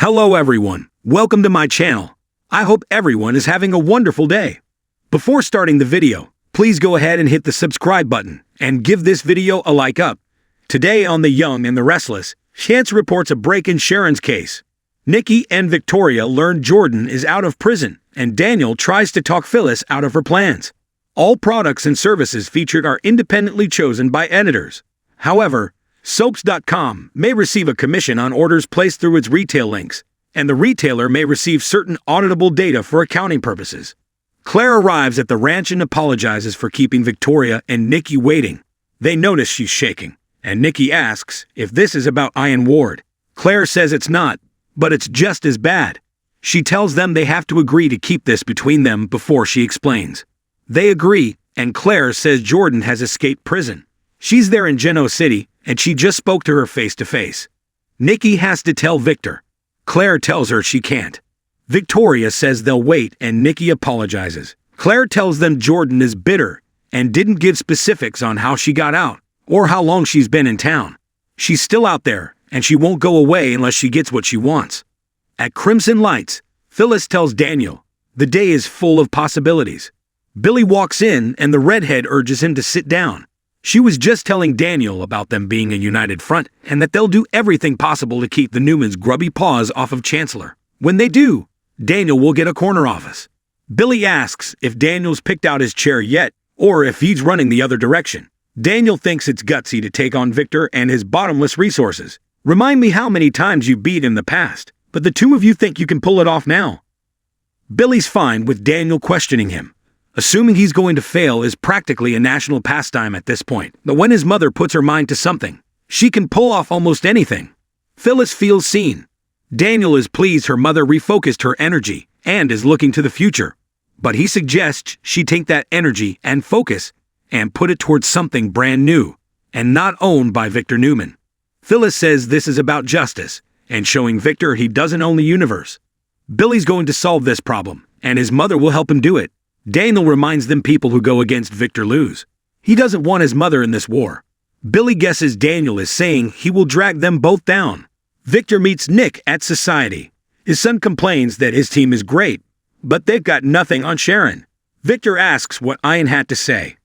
Hello everyone, welcome to my channel. I hope everyone is having a wonderful day. Before starting the video, please go ahead and hit the subscribe button and give this video a like up. Today on The Young and the Restless, Chance reports a break in Sharon's case. Nikki and Victoria learn Jordan is out of prison and Daniel tries to talk Phyllis out of her plans. All products and services featured are independently chosen by editors. However, Soaps.com may receive a commission on orders placed through its retail links, and the retailer may receive certain auditable data for accounting purposes. Claire arrives at the ranch and apologizes for keeping Victoria and Nikki waiting. They notice she's shaking, and Nikki asks if this is about Ian Ward. Claire says it's not, but it's just as bad. She tells them they have to agree to keep this between them before she explains. They agree, and Claire says Jordan has escaped prison. She's there in Geno City, and she just spoke to her face-to-face. Nikki has to tell Victor. Claire tells her she can't. Victoria says they'll wait, and Nikki apologizes. Claire tells them Jordan is bitter and didn't give specifics on how she got out or how long she's been in town. She's still out there, and she won't go away unless she gets what she wants. At Crimson Lights, Phyllis tells Daniel, the day is full of possibilities. Billy walks in, and the redhead urges him to sit down. She was just telling Daniel about them being a united front and that they'll do everything possible to keep the Newmans' grubby paws off of Chancellor. When they do, Daniel will get a corner office. Billy asks if Daniel's picked out his chair yet or if he's running the other direction. Daniel thinks it's gutsy to take on Victor and his bottomless resources. Remind me how many times you beat in the past, but the two of you think you can pull it off now. Billy's fine with Daniel questioning him. Assuming he's going to fail is practically a national pastime at this point, but when his mother puts her mind to something, she can pull off almost anything. Phyllis feels seen. Daniel is pleased her mother refocused her energy and is looking to the future, but he suggests she take that energy and focus and put it towards something brand new and not owned by Victor Newman. Phyllis says this is about justice and showing Victor he doesn't own the universe. Billy's going to solve this problem, and his mother will help him do it. Daniel reminds them people who go against Victor lose. He doesn't want his mother in this war. Billy guesses Daniel is saying he will drag them both down. Victor meets Nick at Society. His son complains that his team is great, but they've got nothing on Sharon. Victor asks what Ian had to say.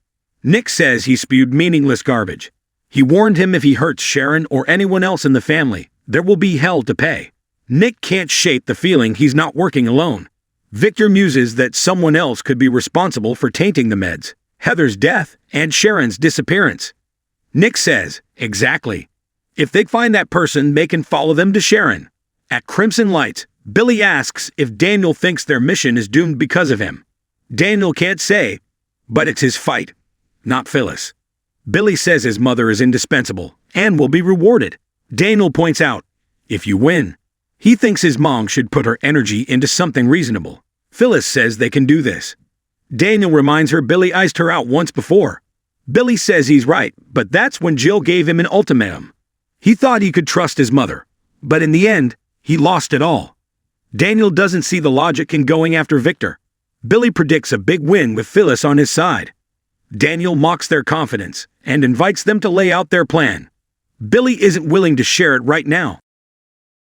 Nick says he spewed meaningless garbage. He warned him if he hurts Sharon or anyone else in the family, there will be hell to pay. Nick can't shake the feeling he's not working alone. Victor muses that someone else could be responsible for tainting the meds, Heather's death, and Sharon's disappearance. Nick says, exactly. If they find that person, they can follow them to Sharon. At Crimson Lights, Billy asks if Daniel thinks their mission is doomed because of him. Daniel can't say, but it's his fight, not Phyllis. Billy says his mother is indispensable and will be rewarded. Daniel points out, if you win. He thinks his mom should put her energy into something reasonable. Phyllis says they can do this. Daniel reminds her Billy iced her out once before. Billy says he's right, but that's when Jill gave him an ultimatum. He thought he could trust his mother, but in the end, he lost it all. Daniel doesn't see the logic in going after Victor. Billy predicts a big win with Phyllis on his side. Daniel mocks their confidence and invites them to lay out their plan. Billy isn't willing to share it right now.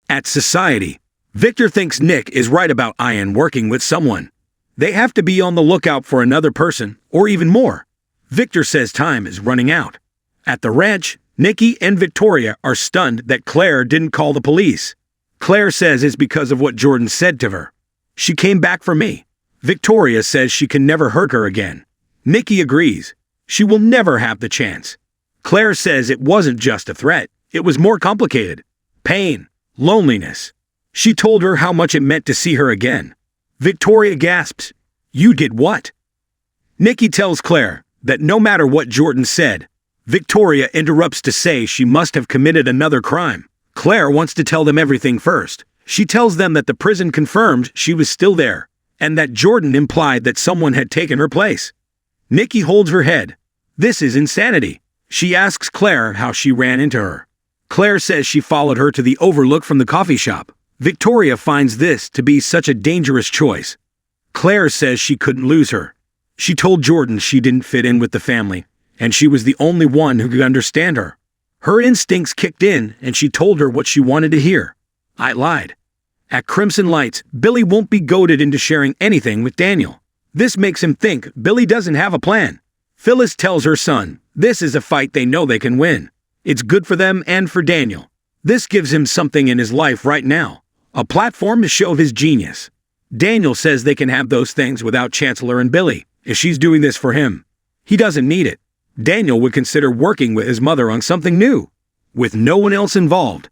At Society, Victor thinks Nick is right about Ian working with someone. They have to be on the lookout for another person, or even more. Victor says time is running out. At the ranch, Nikki and Victoria are stunned that Claire didn't call the police. Claire says it's because of what Jordan said to her. She came back for me. Victoria says she can never hurt her again. Nikki agrees. She will never have the chance. Claire says it wasn't just a threat. It was more complicated. Pain. Loneliness. She told her how much it meant to see her again. Victoria gasps, "You did what?" Nikki tells Claire that no matter what Jordan said, Victoria interrupts to say she must have committed another crime. Claire wants to tell them everything first. She tells them that the prison confirmed she was still there, and that Jordan implied that someone had taken her place. Nikki holds her head. This is insanity. She asks Claire how she ran into her. Claire says she followed her to the overlook from the coffee shop. Victoria finds this to be such a dangerous choice. Claire says she couldn't lose her. She told Jordan she didn't fit in with the family, and she was the only one who could understand her. Her instincts kicked in, and she told her what she wanted to hear. I lied. At Crimson Lights, Billy won't be goaded into sharing anything with Daniel. This makes him think Billy doesn't have a plan. Phyllis tells her son, this is a fight they know they can win. It's good for them and for Daniel. This gives him something in his life right now, a platform to show his genius. Daniel says they can have those things without Chancellor and Billy, if she's doing this for him. He doesn't need it. Daniel would consider working with his mother on something new, with no one else involved.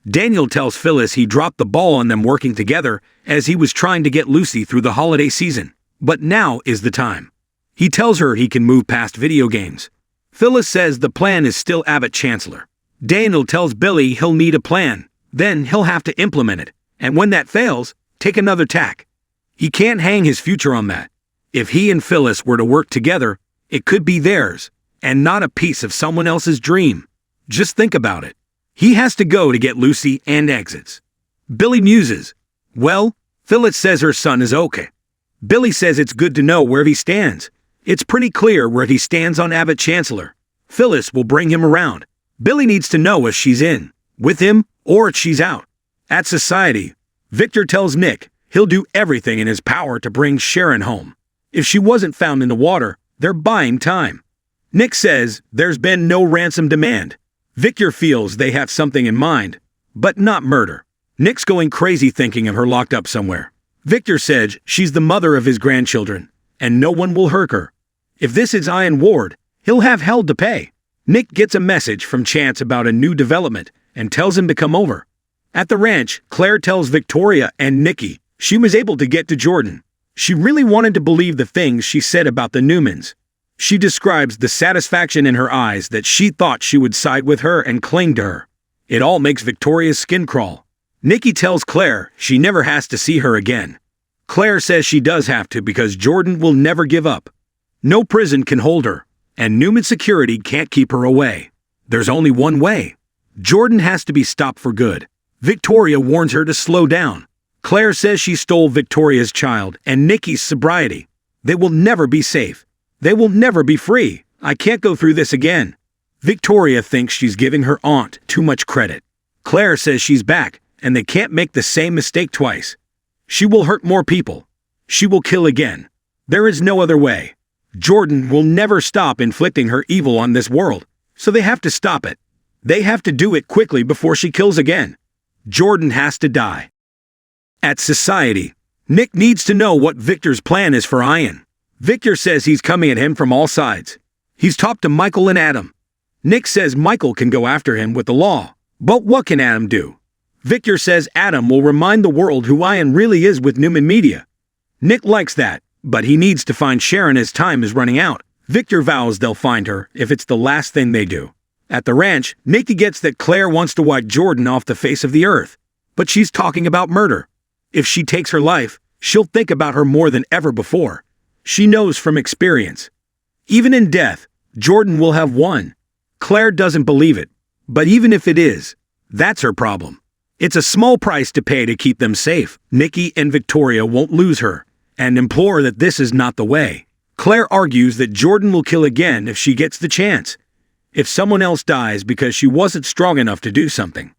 Daniel tells Phyllis he dropped the ball on them working together as he was trying to get Lucy through the holiday season, but now is the time. He tells her he can move past video games. Phyllis says the plan is still Abbott Chancellor. Daniel tells Billy he'll need a plan, then he'll have to implement it, and when that fails, take another tack. He can't hang his future on that. If he and Phyllis were to work together, it could be theirs, and not a piece of someone else's dream. Just think about it. He has to go to get Lucy and exits. Billy muses. Well, Phyllis says her son is okay. Billy says it's good to know where he stands. It's pretty clear where he stands on Abbott Chancellor. Phyllis will bring him around. Billy needs to know if she's in, with him, or if she's out. At Society, Victor tells Nick he'll do everything in his power to bring Sharon home. If she wasn't found in the water, they're buying time. Nick says there's been no ransom demand. Victor feels they have something in mind, but not murder. Nick's going crazy thinking of her locked up somewhere. Victor says she's the mother of his grandchildren, and no one will hurt her. If this is Ian Ward, he'll have hell to pay. Nick gets a message from Chance about a new development and tells him to come over. At the ranch, Claire tells Victoria and Nikki she was able to get to Jordan. She really wanted to believe the things she said about the Newmans. She describes the satisfaction in her eyes that she thought she would side with her and cling to her. It all makes Victoria's skin crawl. Nikki tells Claire she never has to see her again. Claire says she does have to because Jordan will never give up. No prison can hold her, and Newman security can't keep her away. There's only one way. Jordan has to be stopped for good. Victoria warns her to slow down. Claire says she stole Victoria's child and Nikki's sobriety. They will never be safe. They will never be free. I can't go through this again. Victoria thinks she's giving her aunt too much credit. Claire says she's back, and they can't make the same mistake twice. She will hurt more people. She will kill again. There is no other way. Jordan will never stop inflicting her evil on this world, so they have to stop it. They have to do it quickly before she kills again. Jordan has to die. At Society, Nick needs to know what Victor's plan is for Ian. Victor says he's coming at him from all sides. He's talked to Michael and Adam. Nick says Michael can go after him with the law. But what can Adam do? Victor says Adam will remind the world who Ian really is with Newman Media. Nick likes that, but he needs to find Sharon as time is running out. Victor vows they'll find her if it's the last thing they do. At the ranch, Nikki gets that Claire wants to wipe Jordan off the face of the earth. But she's talking about murder. If she takes her life, she'll think about her more than ever before. She knows from experience. Even in death, Jordan will have won. Claire doesn't believe it. But even if it is, that's her problem. It's a small price to pay to keep them safe. Nikki and Victoria won't lose her, and implore that this is not the way. Claire argues that Jordan will kill again if she gets the chance. If someone else dies because she wasn't strong enough to do something.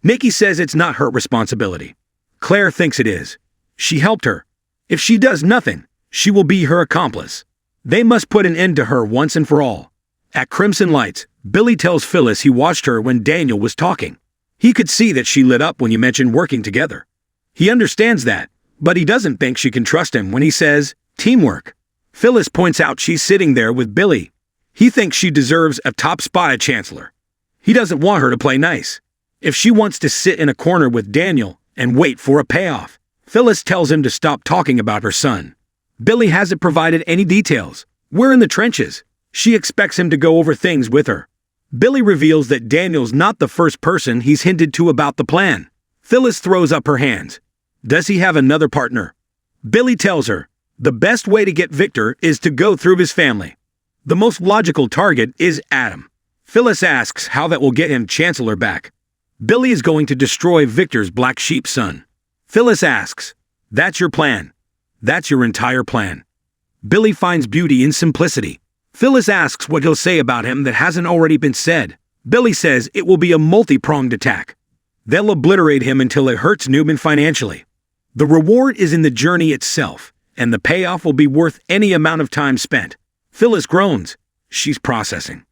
Nikki says it's not her responsibility. Claire thinks it is. She helped her. If she does nothing, she will be her accomplice. They must put an end to her once and for all. At Crimson Lights, Billy tells Phyllis he watched her when Daniel was talking. He could see that she lit up when you mentioned working together. He understands that, but he doesn't think she can trust him when he says, teamwork. Phyllis points out she's sitting there with Billy. He thinks she deserves a top spot at Chancellor. He doesn't want her to play nice. If she wants to sit in a corner with Daniel and wait for a payoff, Phyllis tells him to stop talking about her son. Billy hasn't provided any details. We're in the trenches. She expects him to go over things with her. Billy reveals that Daniel's not the first person he's hinted to about the plan. Phyllis throws up her hands. Does he have another partner? Billy tells her, the best way to get Victor is to go through his family. The most logical target is Adam. Phyllis asks how that will get him Chancellor back. Billy is going to destroy Victor's black sheep son. Phyllis asks, that's your plan? That's your entire plan. Billy finds beauty in simplicity. Phyllis asks what he'll say about him that hasn't already been said. Billy says it will be a multi-pronged attack. They'll obliterate him until it hurts Newman financially. The reward is in the journey itself, and the payoff will be worth any amount of time spent. Phyllis groans. She's processing.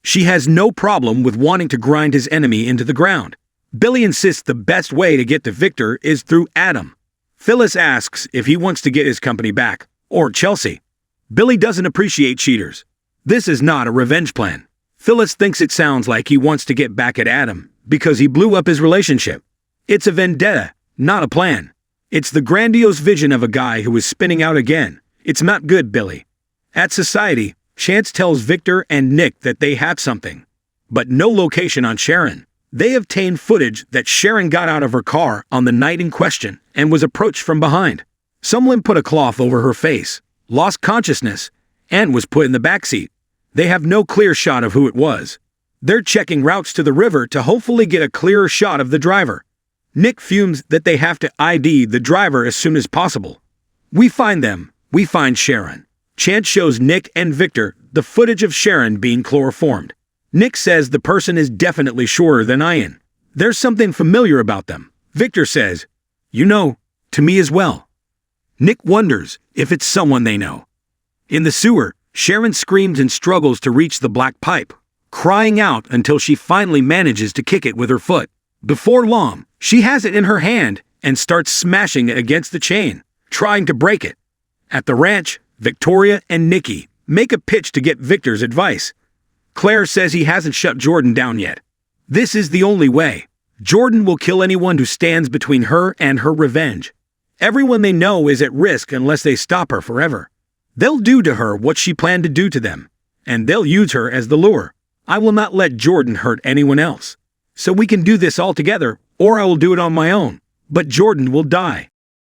She has no problem with wanting to grind his enemy into the ground. Billy insists the best way to get to Victor is through Adam. Phyllis asks if he wants to get his company back, or Chelsea. Billy doesn't appreciate cheaters. This is not a revenge plan. Phyllis thinks it sounds like he wants to get back at Adam because he blew up his relationship. It's a vendetta, not a plan. It's the grandiose vision of a guy who is spinning out again. It's not good, Billy. At Society, Chance tells Victor and Nick that they have something, but no location on Sharon. They obtain footage that Sharon got out of her car on the night in question and was approached from behind. Someone put a cloth over her face, lost consciousness, and was put in the backseat. They have no clear shot of who it was. They're checking routes to the river to hopefully get a clearer shot of the driver. Nick fumes that they have to ID the driver as soon as possible. We find them. We find Sharon. Chance shows Nick and Victor the footage of Sharon being chloroformed. Nick says the person is definitely surer than Ian. There's something familiar about them. Victor says, "You know, to me as well." Nick wonders if it's someone they know. In the sewer, Sharon screams and struggles to reach the black pipe, crying out until she finally manages to kick it with her foot. Before long, she has it in her hand and starts smashing it against the chain, trying to break it. At the ranch, Victoria and Nikki make a pitch to get Victor's advice. Claire says he hasn't shut Jordan down yet. This is the only way. Jordan will kill anyone who stands between her and her revenge. Everyone they know is at risk unless they stop her forever. They'll do to her what she planned to do to them, and they'll use her as the lure. I will not let Jordan hurt anyone else. So we can do this all together, or I will do it on my own. But Jordan will die.